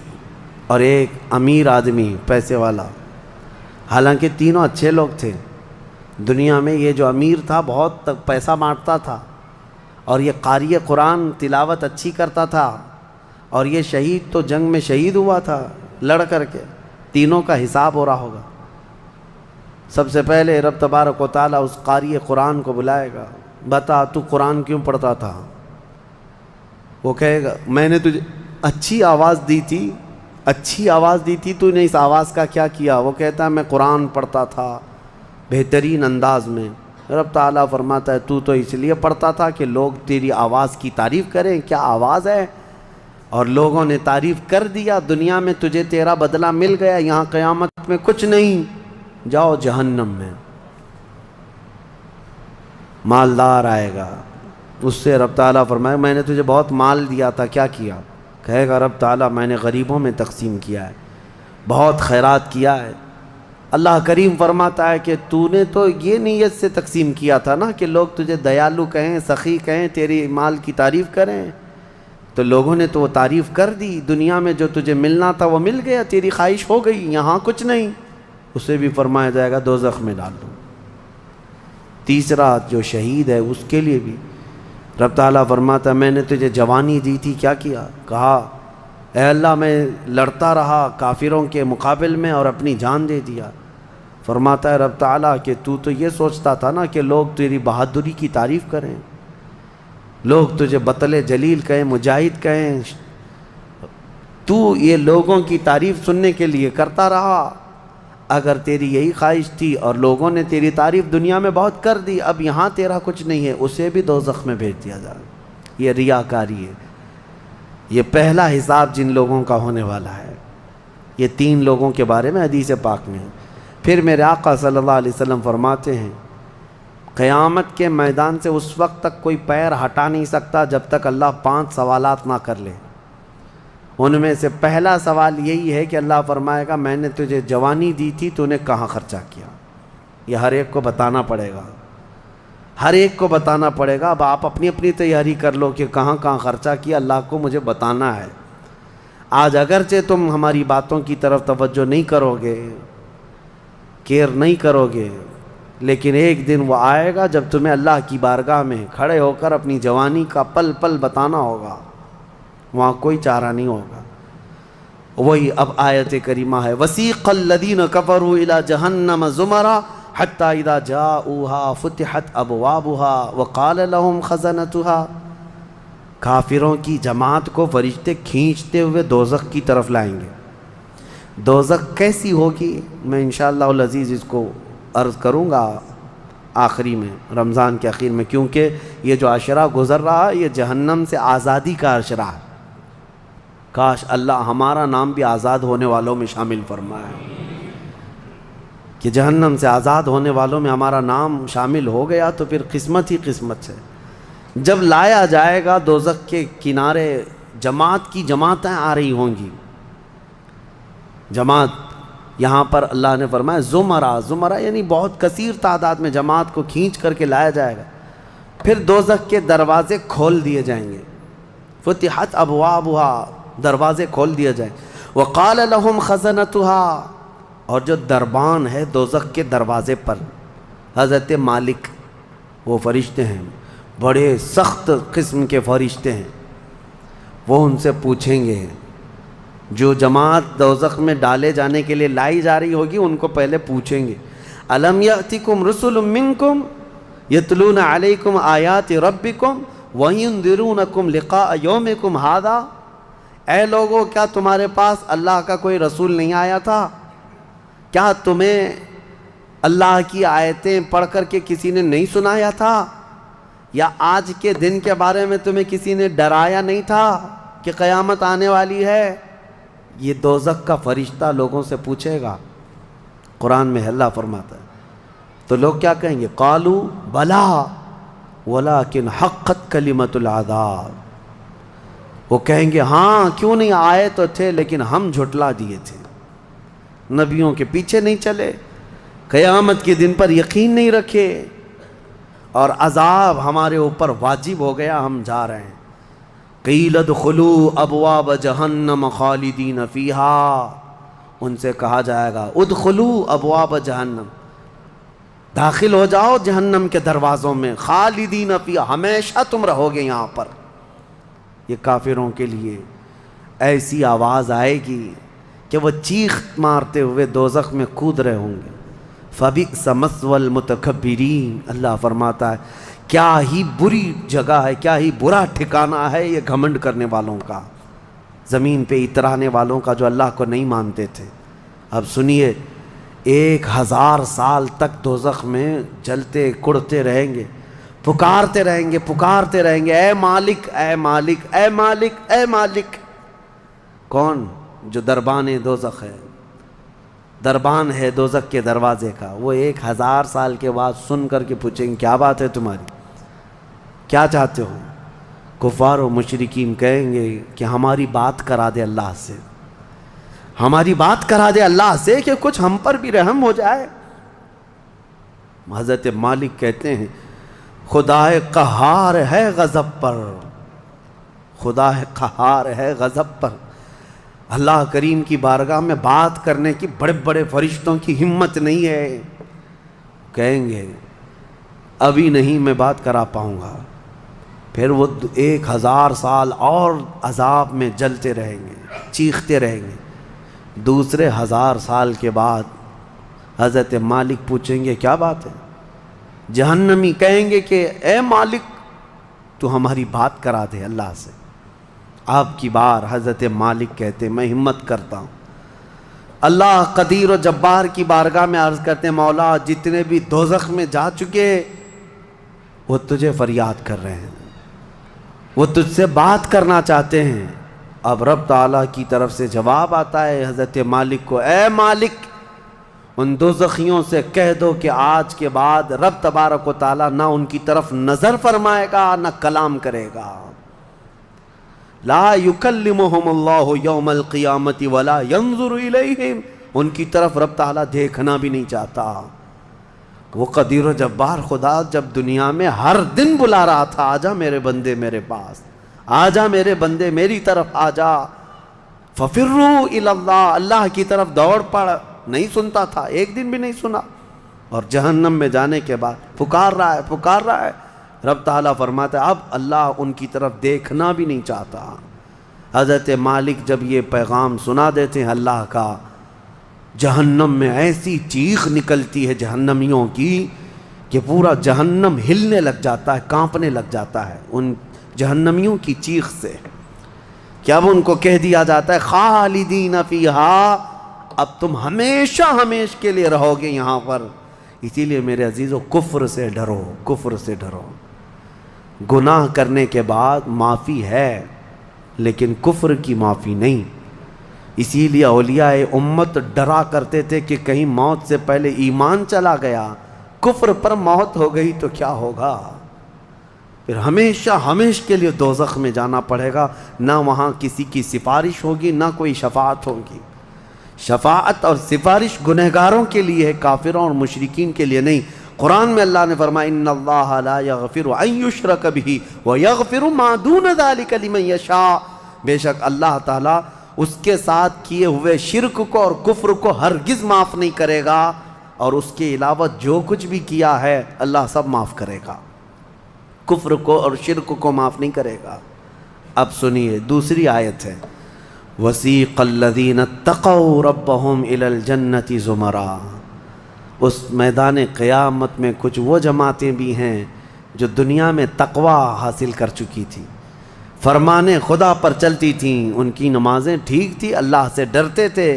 اور ایک امیر آدمی پیسے والا۔ حالانکہ تینوں اچھے لوگ تھے۔ دنیا میں یہ جو امیر تھا بہت پیسہ بانٹتا تھا، اور یہ قاری قرآن تلاوت اچھی کرتا تھا، اور یہ شہید تو جنگ میں شہید ہوا تھا لڑ کر کے۔ تینوں کا حساب ہو رہا ہوگا۔ سب سے پہلے رب تبارک و تعالیٰ اس قاری قرآن کو بلائے گا، بتا تو قرآن کیوں پڑھتا تھا؟ وہ کہے گا میں نے تجھے اچھی آواز دی تھی، اچھی آواز دی تھی، تو نے اس آواز کا کیا کیا؟ وہ کہتا ہے میں قرآن پڑھتا تھا بہترین انداز میں۔ رب تعالیٰ فرماتا ہے تو اس لیے پڑھتا تھا کہ لوگ تیری آواز کی تعریف کریں، کیا آواز ہے؟ اور لوگوں نے تعریف کر دیا، دنیا میں تجھے تیرا بدلہ مل گیا، یہاں قیامت میں کچھ نہیں، جاؤ جہنم میں۔ مالدار آئے گا، اس سے رب تعالیٰ فرمائے میں نے تجھے بہت مال دیا تھا، کیا کیا؟ کہے گا رب تعالیٰ میں نے غریبوں میں تقسیم کیا ہے، بہت خیرات کیا ہے۔ اللہ کریم فرماتا ہے کہ تو نے تو یہ نیت سے تقسیم کیا تھا نا کہ لوگ تجھے دیالو کہیں، سخی کہیں، تیری مال کی تعریف کریں، تو لوگوں نے تو وہ تعریف کر دی، دنیا میں جو تجھے ملنا تھا وہ مل گیا، تیری خواہش ہو گئی، یہاں کچھ نہیں۔ اسے بھی فرمایا جائے گا دوزخ میں ڈال دو۔ تیسرا جو شہید ہے اس کے لیے بھی رب تعالیٰ فرماتا ہے میں نے تجھے جوانی دی تھی، کیا کیا؟ کہا اے اللہ میں لڑتا رہا کافروں کے مقابل میں اور اپنی جان دے دیا۔ فرماتا ہے رب تعالیٰ کہ تو یہ سوچتا تھا نا کہ لوگ تیری بہادری کی تعریف کریں، لوگ تجھے بطل جلیل کہیں، مجاہد کہیں، تو یہ لوگوں کی تعریف سننے کے لیے کرتا رہا، اگر تیری یہی خواہش تھی اور لوگوں نے تیری تعریف دنیا میں بہت کر دی، اب یہاں تیرا کچھ نہیں ہے، اسے بھی دوزخ میں بھیج دیا جائے۔ یہ ریاکاری ہے۔ یہ پہلا حساب جن لوگوں کا ہونے والا ہے، یہ 3 لوگوں کے بارے میں حدیث پاک میں ہے۔ پھر میرے آقا صلی اللہ علیہ وسلم فرماتے ہیں قیامت کے میدان سے اس وقت تک کوئی پیر ہٹا نہیں سکتا جب تک اللہ 5 سوالات نہ کر لے۔ ان میں سے پہلا سوال یہی ہے کہ اللہ فرمائے گا میں نے تجھے جوانی دی تھی، تو نے کہاں خرچہ کیا؟ یہ ہر ایک کو بتانا پڑے گا، ہر ایک کو بتانا پڑے گا۔ اب آپ اپنی اپنی تیاری کر لو کہ کہاں کہاں خرچہ کیا، اللہ کو مجھے بتانا ہے۔ آج اگرچہ تم ہماری باتوں کی طرف توجہ نہیں کرو گے، کیئر نہیں کرو گے، لیکن ایک دن وہ آئے گا جب تمہیں اللہ کی بارگاہ میں کھڑے ہو کر اپنی جوانی کا پل پل بتانا ہوگا، وہاں کوئی چارہ نہیں ہوگا۔ وہی اب آیت کریمہ ہے وَسِيقَ الَّذِينَ كَفَرُوا إِلَى جَهَنَّمَ زُمَرًا حَتَّى إِذَا جَاءُوهَا فُتِحَتْ أَبْوَابُهَا وَقَالَ لَهُمْ خَزَنَتُهَا، کافروں کی جماعت کو فرشتے کھینچتے ہوئے دوزخ کی طرف لائیں گے۔ دوزخ کیسی ہوگی میں انشاءاللہ العزیز اس کو عرض کروں گا آخری میں، رمضان کے اخیر میں، کیونکہ یہ جو عشرہ گزر رہا ہے یہ جہنم سے آزادی کا عشرہ ہے۔ کاش اللہ ہمارا نام بھی آزاد ہونے والوں میں شامل فرمائے کہ جہنم سے آزاد ہونے والوں میں ہمارا نام شامل ہو گیا تو پھر قسمت ہی قسمت سے۔ جب لایا جائے گا دوزخ کے کنارے جماعت کی جماعتیں آ رہی ہوں گی، جماعت، یہاں پر اللہ نے فرمایا زمرہ، زمرہ یعنی بہت کثیر تعداد میں جماعت کو کھینچ کر کے لایا جائے گا۔ پھر دوزخ کے دروازے کھول دیے جائیں گے، فتحت ابوابها، دروازے کھول دیے جائیں۔ وقال لهم خزنتها، اور جو دربان ہے دوزخ کے دروازے پر حضرت مالک، وہ فرشتے ہیں، بڑے سخت قسم کے فرشتے ہیں، وہ ان سے پوچھیں گے، جو جماعت دوزخ میں ڈالے جانے کے لیے لائی جا رہی ہوگی ان کو پہلے پوچھیں گے الم یأتکم رسل منکم یتلون علیکم آیات ربکم وینذرونکم لقاء یومکم ھذا، اے لوگو کیا تمہارے پاس اللہ کا کوئی رسول نہیں آیا تھا؟ کیا تمہیں اللہ کی آیتیں پڑھ کر کے کسی نے نہیں سنایا تھا؟ یا آج کے دن کے بارے میں تمہیں کسی نے ڈرایا نہیں تھا کہ قیامت آنے والی ہے؟ یہ دوزخ کا فرشتہ لوگوں سے پوچھے گا، قرآن میں اللہ فرماتا ہے۔ تو لوگ کیا کہیں گے؟ قالوا بلا ولکن حقت کلمۃ العذاب، وہ کہیں گے ہاں کیوں نہیں آئے تو تھے لیکن ہم جھٹلا دیے تھے، نبیوں کے پیچھے نہیں چلے، قیامت کے دن پر یقین نہیں رکھے، اور عذاب ہمارے اوپر واجب ہو گیا، ہم جا رہے ہیں۔ قیل ادخلوا ابواب جہنم خالدین فیہا، ان سے کہا جائے گا ادخلوا ابواب جہنم، داخل ہو جاؤ جہنم کے دروازوں میں، خالدین فیہا، ہمیشہ تم رہو گے یہاں پر۔ یہ کافروں کے لیے ایسی آواز آئے گی کہ وہ چیخ مارتے ہوئے دوزخ میں کود رہے ہوں گے۔ فبئس مثوى المتکبرین، اللہ فرماتا ہے کیا ہی بری جگہ ہے، کیا ہی برا ٹھکانہ ہے یہ گھمنڈ کرنے والوں کا، زمین پہ اترانے والوں کا جو اللہ کو نہیں مانتے تھے۔ اب سنیے 1000 سال تک دوزخ میں جلتے کڑتے رہیں گے، پکارتے رہیں گے، پکارتے رہیں گے، اے مالک اے مالک اے مالک اے مالک۔ کون؟ جو دربان دوزخ ہے، دربان ہے دوزخ کے دروازے کا، وہ 1000 سال کے بعد سن کر کے پوچھیں گے کیا بات ہے تمہاری، کیا چاہتے ہو؟ کفار و مشرکین کہیں گے کہ ہماری بات کرا دے اللہ سے، ہماری بات کرا دے اللہ سے کہ کچھ ہم پر بھی رحم ہو جائے۔ حضرت مالک کہتے ہیں خدا قہار ہے غضب پر، خدا قہار ہے غضب پر، اللہ کریم کی بارگاہ میں بات کرنے کی بڑے بڑے فرشتوں کی ہمت نہیں ہے، کہیں گے ابھی نہیں میں بات کرا پاؤں گا۔ پھر وہ 1000 سال اور عذاب میں جلتے رہیں گے، چیختے رہیں گے۔ دوسرے 1000 سال کے بعد حضرت مالک پوچھیں گے کیا بات ہے؟ جہنمی کہیں گے کہ اے مالک تو ہماری بات کرا دے اللہ سے۔ آپ کی بار حضرت مالک کہتے میں ہمت کرتا ہوں، اللہ قدیر و جبار کی بارگاہ میں عرض کرتے ہیں مولا جتنے بھی دوزخ میں جا چکے وہ تجھے فریاد کر رہے ہیں، وہ تجھ سے بات کرنا چاہتے ہیں۔ اب رب تعالیٰ کی طرف سے جواب آتا ہے حضرت مالک کو، اے مالک ان دوزخیوں سے کہہ دو کہ آج کے بعد رب تبارک و تعالیٰ نہ ان کی طرف نظر فرمائے گا نہ کلام کرے گا۔ لا یکلمہم اللہ یوم القیامت ولا ینظر الیہم، ان کی طرف رب تعالیٰ دیکھنا بھی نہیں چاہتا۔ وہ قدیر و جبار خدا جب دنیا میں ہر دن بلا رہا تھا، آجا میرے بندے میرے پاس، آجا میرے بندے میری طرف آجا، ففروا الی اللہ، اللہ کی طرف دوڑ پڑ، نہیں سنتا تھا، ایک دن بھی نہیں سنا۔ اور جہنم میں جانے کے بعد پکار رہا ہے، رب تعالیٰ فرماتا ہے اب اللہ ان کی طرف دیکھنا بھی نہیں چاہتا۔ حضرت مالک جب یہ پیغام سنا دیتے ہیں اللہ کا، جہنم میں ایسی چیخ نکلتی ہے جہنمیوں کی کہ پورا جہنم ہلنے لگ جاتا ہے، کانپنے لگ جاتا ہے ان جہنمیوں کی چیخ سے، کہ اب ان کو کہہ دیا جاتا ہے خالدین فیہا، اب تم ہمیشہ کے لیے رہو گے یہاں پر۔ اسی لیے میرے عزیزو کفر سے ڈرو، کفر سے ڈرو۔ گناہ کرنے کے بعد معافی ہے لیکن کفر کی معافی نہیں۔ اسی لیے اولیاء امت ڈرا کرتے تھے کہ کہیں موت سے پہلے ایمان چلا گیا، کفر پر موت ہو گئی تو کیا ہوگا، پھر ہمیشہ کے لیے دوزخ میں جانا پڑے گا، نہ وہاں کسی کی سفارش ہوگی نہ کوئی شفاعت ہوگی۔ شفاعت اور سفارش گنہگاروں کے لیے ہے، کافروں اور مشرکین کے لیے نہیں۔ قرآن میں اللہ نے فرمایا ان اللہ لا یغفر ان یشرک بہ ویغفر ما دون ذلک لمن یشاء، بے شک اللہ تعالیٰ اس کے ساتھ کیے ہوئے شرک کو اور کفر کو ہرگز معاف نہیں کرے گا، اور اس کے علاوہ جو کچھ بھی کیا ہے اللہ سب معاف کرے گا، کفر کو اور شرک کو معاف نہیں کرے گا۔ اب سنیے دوسری آیت ہے، وَسِيقَ الَّذِينَ اتَّقَوْا رَبَّهُمْ إِلَى الْجَنَّةِ زُمَرًا، اس میدان قیامت میں کچھ وہ جماعتیں بھی ہیں جو دنیا میں تقوی حاصل کر چکی تھی، فرمان خدا پر چلتی تھیں، ان کی نمازیں ٹھیک تھی، اللہ سے ڈرتے تھے،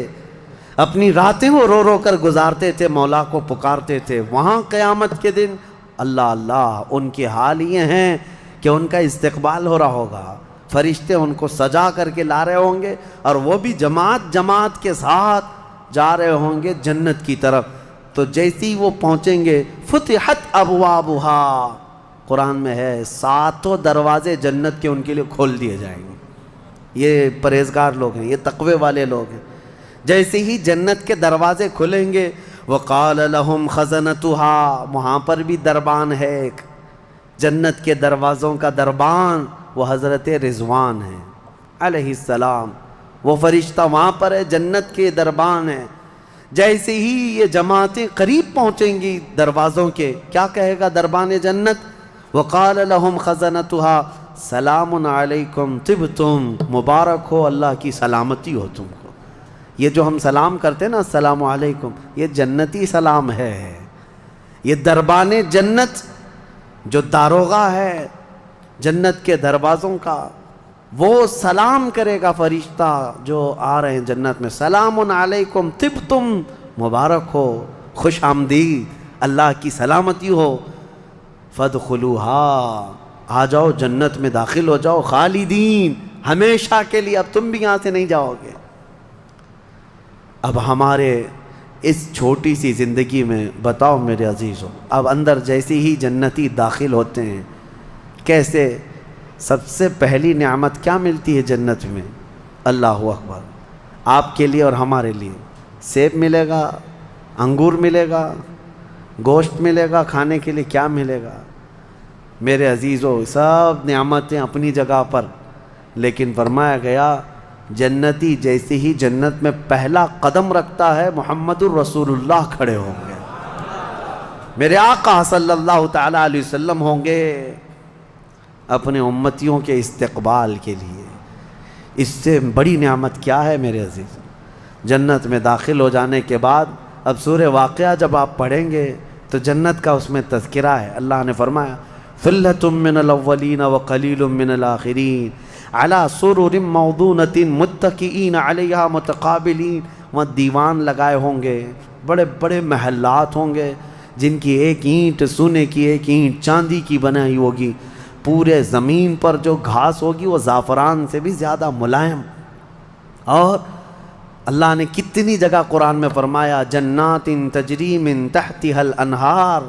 اپنی راتیں وہ رو رو کر گزارتے تھے، مولا کو پکارتے تھے۔ وہاں قیامت کے دن اللہ ان کے حال یہ ہیں کہ ان کا استقبال ہو رہا ہوگا، فرشتے ان کو سجا کر کے لا رہے ہوں گے، اور وہ بھی جماعت کے ساتھ جا رہے ہوں گے جنت کی طرف۔ تو جیسی وہ پہنچیں گے فتحت ابوابها، قرآن میں ہے 7 دروازے جنت کے ان کے لیے کھول دیے جائیں گے۔ یہ پرہیزگار لوگ ہیں، یہ تقوی والے لوگ ہیں۔ جیسے ہی جنت کے دروازے کھلیں گے وقال لهم خزنتها، وہاں پر بھی دربان ہے ایک، جنت کے دروازوں کا دربان وہ حضرت رضوان ہیں علیہ السلام، وہ فرشتہ وہاں پر ہے، جنت کے دربان ہیں۔ جیسے ہی یہ جماعتیں قریب پہنچیں گی دروازوں کے، کیا کہے گا دربان جنت؟ وقال لهم خزنتها سلام علیکم طبتم، مبارک ہو، اللہ کی سلامتی ہو تم کو۔ یہ جو ہم سلام کرتے ہیں نا السلام علیکم، یہ جنتی سلام ہے۔ یہ دربان جنت جو داروغہ ہے جنت کے دروازوں کا، وہ سلام کرے گا فرشتہ جو آ رہے ہیں جنت میں، سلام علیکم طبتم، مبارک ہو، خوش آمدید، اللہ کی سلامتی ہو، فادخلوها، آ جاؤ جنت میں داخل ہو جاؤ، خالدین، ہمیشہ کے لیے، اب تم بھی یہاں سے نہیں جاؤ گے۔ اب ہمارے اس چھوٹی سی زندگی میں بتاؤ میرے عزیزوں، اب اندر جیسے ہی جنتی داخل ہوتے ہیں کیسے، سب سے پہلی نعمت کیا ملتی ہے جنت میں؟ اللہ اکبر، آپ کے لیے اور ہمارے لیے سیب ملے گا، انگور ملے گا، گوشت ملے گا، کھانے کے لیے کیا ملے گا؟ میرے عزیزوں سب نعمتیں اپنی جگہ پر، لیکن فرمایا گیا جنتی جیسے ہی جنت میں پہلا قدم رکھتا ہے محمد الرسول اللہ کھڑے ہوں گے، میرے آقا صلی اللہ تعالیٰ علیہ وسلم ہوں گے اپنے امتیوں کے استقبال کے لیے۔ اس سے بڑی نعمت کیا ہے میرے عزیز؟ جنت میں داخل ہو جانے کے بعد اب سورہ واقعہ جب آپ پڑھیں گے تو جنت کا اس میں تذکرہ ہے۔ اللہ نے فرمایا ثلۃ من الاولین وقلیل من الآخرین، علی سرر موضونۃ متکئین علیہا متقابلین، وہاں دیوان لگائے ہوں گے، بڑے بڑے محلات ہوں گے جن کی ایک اینٹ سونے کی، ایک اینٹ چاندی کی بنائی ہوگی، پورے زمین پر جو گھاس ہوگی وہ زعفران سے بھی زیادہ ملائم۔ اور اللہ نے کتنی جگہ قرآن میں فرمایا جنات تجری من تحتها الانہار،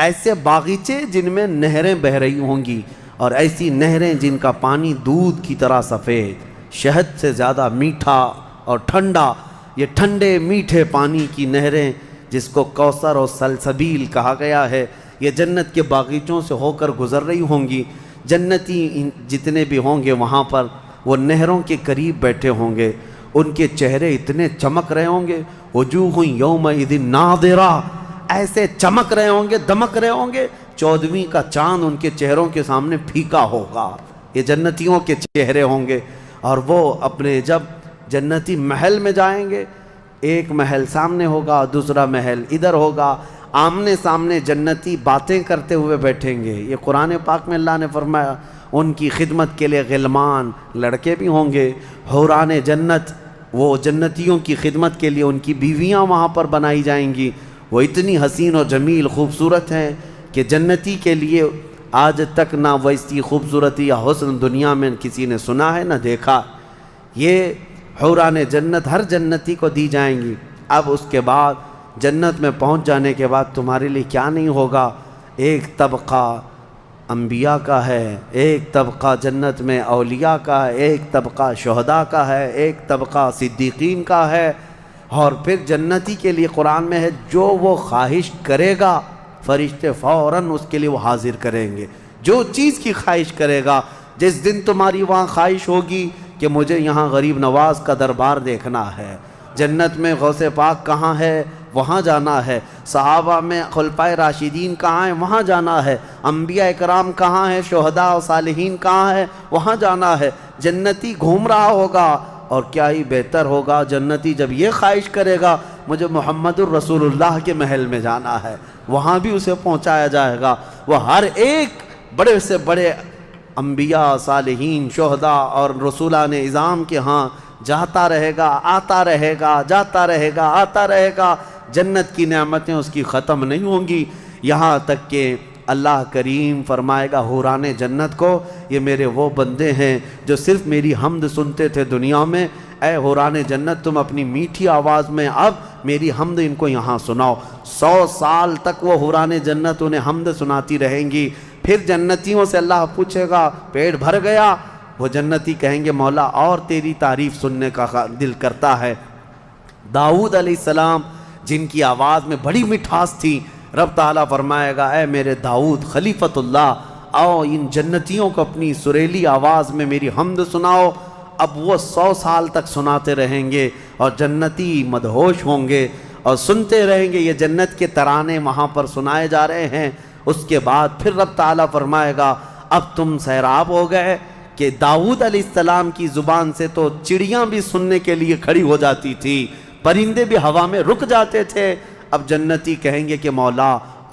ایسے باغیچے جن میں نہریں بہہ رہی ہوں گی، اور ایسی نہریں جن کا پانی دودھ کی طرح سفید، شہد سے زیادہ میٹھا اور ٹھنڈا، یہ ٹھنڈے میٹھے پانی کی نہریں جس کو کوثر اور سلسبیل کہا گیا ہے، یہ جنت کے باغیچوں سے ہو کر گزر رہی ہوں گی۔ جنتی جتنے بھی ہوں گے وہاں پر وہ نہروں کے قریب بیٹھے ہوں گے، ان کے چہرے اتنے چمک رہے ہوں گے، وجوہ یومئذ ناظرہ، ایسے چمک رہے ہوں گے، دمک رہے ہوں گے، 14ویں کا چاند ان کے چہروں کے سامنے پھیکا ہوگا۔ یہ جنتیوں کے چہرے ہوں گے، اور وہ اپنے جب جنتی محل میں جائیں گے، ایک محل سامنے ہوگا، دوسرا محل ادھر ہوگا، آمنے سامنے جنتی باتیں کرتے ہوئے بیٹھیں گے۔ یہ قرآن پاک میں اللہ نے فرمایا ان کی خدمت کے لیے غلمان، لڑکے بھی ہوں گے، حوران جنت، وہ جنتیوں کی خدمت کے لیے ان کی بیویاں وہاں پر بنائی جائیں گی، وہ اتنی حسین و جمیل خوبصورت ہیں کہ جنتی کے لیے آج تک نہ ویسی خوبصورتی یا حسن دنیا میں کسی نے سنا ہے نہ دیکھا۔ یہ حوران جنت ہر جنتی کو دی جائیں گی۔ اب اس کے بعد جنت میں پہنچ جانے کے بعد تمہارے لیے کیا نہیں ہوگا، ایک طبقہ انبیاء کا ہے، ایک طبقہ جنت میں اولیاء کا ہے، ایک طبقہ شہداء کا ہے، ایک طبقہ صدیقین کا ہے، اور پھر جنتی کے لیے قرآن میں ہے جو وہ خواہش کرے گا فرشتے فوراً اس کے لیے وہ حاضر کریں گے، جو چیز کی خواہش کرے گا۔ جس دن تمہاری وہاں خواہش ہوگی کہ مجھے یہاں غریب نواز کا دربار دیکھنا ہے، جنت میں غوث پاک کہاں ہے وہاں جانا ہے، صحابہ میں خلفائے راشدین کہاں ہیں وہاں جانا ہے، انبیاء اکرام کہاں ہیں، شہداء و صالحین کہاں ہیں وہاں جانا ہے، جنتی گھوم رہا ہوگا۔ اور کیا ہی بہتر ہوگا جنتی جب یہ خواہش کرے گا مجھے محمد الرسول اللہ کے محل میں جانا ہے، وہاں بھی اسے پہنچایا جائے گا۔ وہ ہر ایک بڑے سے بڑے انبیاء، صالحین، شہداء اور رسولان اعظام کے ہاں جاتا رہے گا، آتا رہے گا، جاتا رہے گا، آتا رہے گا۔ جنت کی نعمتیں اس کی ختم نہیں ہوں گی، یہاں تک کہ اللہ کریم فرمائے گا حوران جنت کو یہ میرے وہ بندے ہیں جو صرف میری حمد سنتے تھے دنیا میں، اے حوران جنت تم اپنی میٹھی آواز میں اب میری حمد ان کو یہاں سناؤ۔ 100 سال تک وہ حوران جنت انہیں حمد سناتی رہیں گی۔ پھر جنتیوں سے اللہ پوچھے گا پیٹ بھر گیا؟ وہ جنتی کہیں گے مولا اور تیری تعریف سننے کا دل کرتا ہے۔ داؤد علیہ السلام جن کی آواز میں بڑی مٹھاس تھی، رب تعالیٰ فرمائے گا اے میرے داؤد خلیفۃ اللہ، آؤ ان جنتیوں کو اپنی سریلی آواز میں میری حمد سناؤ۔ اب وہ 100 سال تک سناتے رہیں گے اور جنتی مدہوش ہوں گے اور سنتے رہیں گے، یہ جنت کے ترانے وہاں پر سنائے جا رہے ہیں۔ اس کے بعد پھر رب تعالیٰ فرمائے گا اب تم سیراب ہو گئے کہ داؤد علیہ السلام کی زبان سے تو چڑیاں بھی سننے کے لیے کھڑی ہو جاتی تھی، پرندے بھی ہوا میں رک جاتے تھے۔ اب جنتی کہیں گے کہ مولا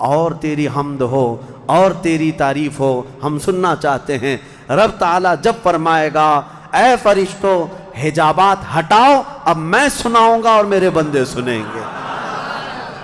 اور تیری حمد ہو اور تیری تعریف ہو، ہم سننا چاہتے ہیں۔ رب تعالیٰ جب فرمائے گا اے فرشتوں حجابات ہٹاؤ، اب میں سناؤں گا اور میرے بندے سنیں گے۔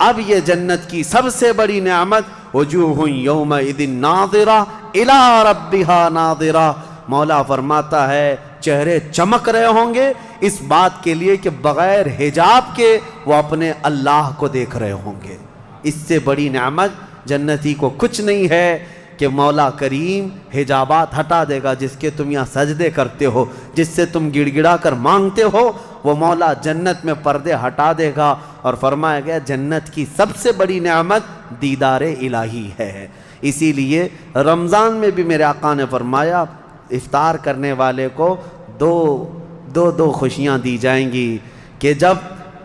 اب یہ جنت کی سب سے بڑی نعمت وجوہ یومئذ ناظرہ الی ربہا ناظرہ، مولا فرماتا ہے چہرے چمک رہے ہوں گے اس بات کے لیے کہ بغیر حجاب کے وہ اپنے اللہ کو دیکھ رہے ہوں گے۔ اس سے بڑی نعمت جنتی کو کچھ نہیں ہے کہ مولا کریم حجابات ہٹا دے گا، جس کے تم یہاں سجدے کرتے ہو، جس سے تم گڑ گڑا کر مانگتے ہو، وہ مولا جنت میں پردے ہٹا دے گا۔ اور فرمایا گیا جنت کی سب سے بڑی نعمت دیدار الہی ہے۔ اسی لیے رمضان میں بھی میرے آقا نے فرمایا افطار کرنے والے کو دو خوشیاں دی جائیں گی کہ جب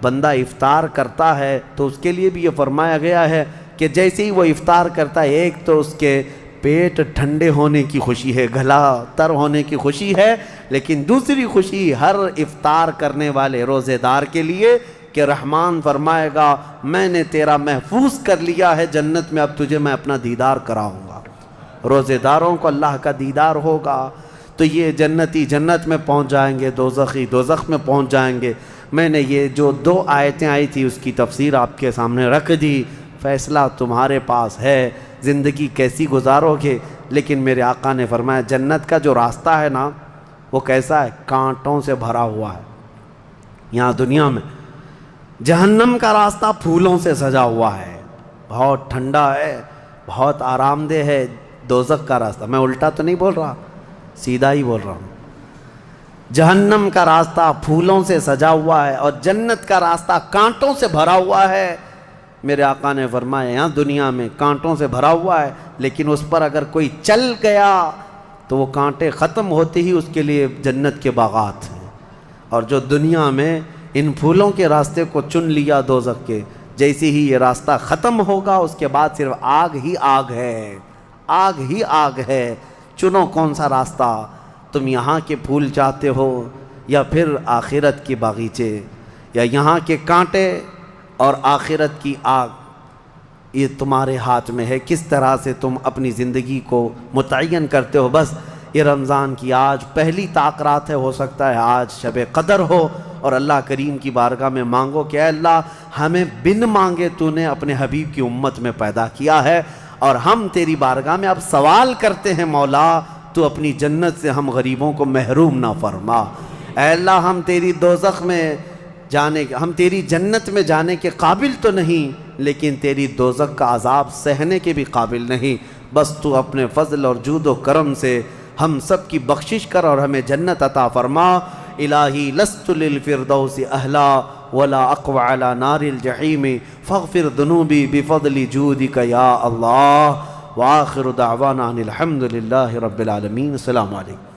بندہ افطار کرتا ہے تو اس کے لیے بھی یہ فرمایا گیا ہے کہ جیسے ہی وہ افطار کرتا ہے ایک تو اس کے پیٹ ٹھنڈے ہونے کی خوشی ہے، گلا تر ہونے کی خوشی ہے، لیکن دوسری خوشی ہر افطار کرنے والے روزے دار کے لیے کہ رحمان فرمائے گا میں نے تیرا محفوظ کر لیا ہے جنت میں، اب تجھے میں اپنا دیدار کراؤں گا۔ روزے داروں کو اللہ کا دیدار ہوگا۔ تو یہ جنتی جنت میں پہنچ جائیں گے، دوزخی دوزخ میں پہنچ جائیں گے۔ میں نے یہ جو 2 آیتیں آئی تھی اس کی تفسیر آپ کے سامنے رکھ دی۔ فیصلہ تمہارے پاس ہے، زندگی کیسی گزارو گے۔ لیکن میرے آقا نے فرمایا جنت کا جو راستہ ہے نا وہ کیسا ہے؟ کانٹوں سے بھرا ہوا ہے یہاں دنیا میں۔ جہنم کا راستہ پھولوں سے سجا ہوا ہے، بہت ٹھنڈا ہے، بہت آرام دہ ہے۔ دوزخ کا راستہ، میں الٹا تو نہیں بول رہا، سیدھا ہی بول رہا ہوں۔ جہنم کا راستہ پھولوں سے سجا ہوا ہے اور جنت کا راستہ کانٹوں سے بھرا ہوا ہے۔ میرے آقا نے فرمایا یہاں دنیا میں کانٹوں سے بھرا ہوا ہے، لیکن اس پر اگر کوئی چل گیا تو وہ کانٹے ختم ہوتے ہی اس کے لیے جنت کے باغات ہیں۔ اور جو دنیا میں ان پھولوں کے راستے کو چن لیا دوزخ کے، جیسے ہی یہ راستہ ختم ہوگا اس کے بعد صرف آگ ہی آگ ہے، آگ ہی آگ ہے۔ چنو کون سا راستہ، تم یہاں کے پھول چاہتے ہو یا پھر آخرت کے باغیچے، یا یہاں کے کانٹے اور آخرت کی آگ؟ یہ تمہارے ہاتھ میں ہے، کس طرح سے تم اپنی زندگی کو متعین کرتے ہو۔ بس یہ رمضان کی آج پہلی طاق رات ہے، ہو سکتا ہے آج شب قدر ہو، اور اللہ کریم کی بارگاہ میں مانگو کہ اے اللہ ہمیں بن مانگے تو نے اپنے حبیب کی امت میں پیدا کیا ہے، اور ہم تیری بارگاہ میں اب سوال کرتے ہیں مولا تو اپنی جنت سے ہم غریبوں کو محروم نہ فرما۔ اے اللہ ہم تیری دوزخ میں جانے، ہم تیری جنت میں جانے کے قابل تو نہیں، لیکن تیری دوزخ کا عذاب سہنے کے بھی قابل نہیں۔ بس تو اپنے فضل اور جود و کرم سے ہم سب کی بخشش کر اور ہمیں جنت عطا فرما۔ الہی لست للفردوس اہلا ولا اقوى على نار الجحیم فاغفر ذنوبی بفضل جودک یا اللہ۔ وآخر دعوانا ان الحمد للہ رب العالمین۔ السلام علیکم۔